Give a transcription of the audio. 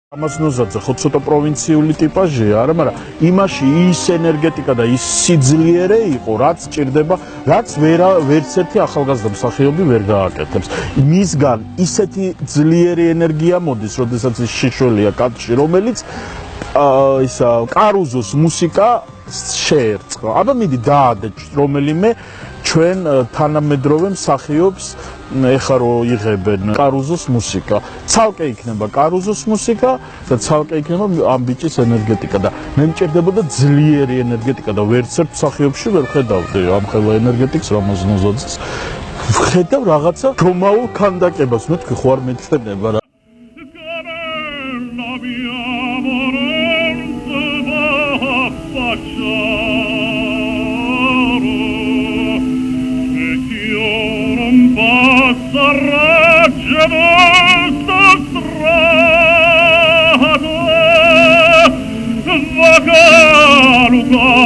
ამაზნოზაძე ხო ცოტა პროვინციული ტიპაჟია, არა, მაგრამ იმაში ის ენერგეტიკა და ის სიძლიერე იყო, რაც ჭირდება, რაც ვერც ერთი ახალგაზრდა მსახიობი ვერ გააკეთებს. მისგან ისეთი ძლიერი ენერგია მოდის, როდესაც ის შიშველია კადრში, რომელიც ისა კარუზოს მუსიკა შეერწყა. აბა მიდი დაადე რომელიმე ჩვენ თანამედროვე მსახიობს ეხლა რო იღებენ კარუზოს მუსიკა. ცალკე იქნება კარუზოს მუსიკა და ცალკე იქნება ამ ბიჭის ენერგეტიკა და მე მჭირდებოდა ძლიერი ენერგეტიკა და ვერც ერთ მსახიობში ვერ ხედავდი ამ ხელა ენერგეტიკს რამაზნოზაძეს. ვხედავ რაღაცა რომაულ ქანდაკებას, მე თქვი ხო არ მეცდება რა. Vagaluga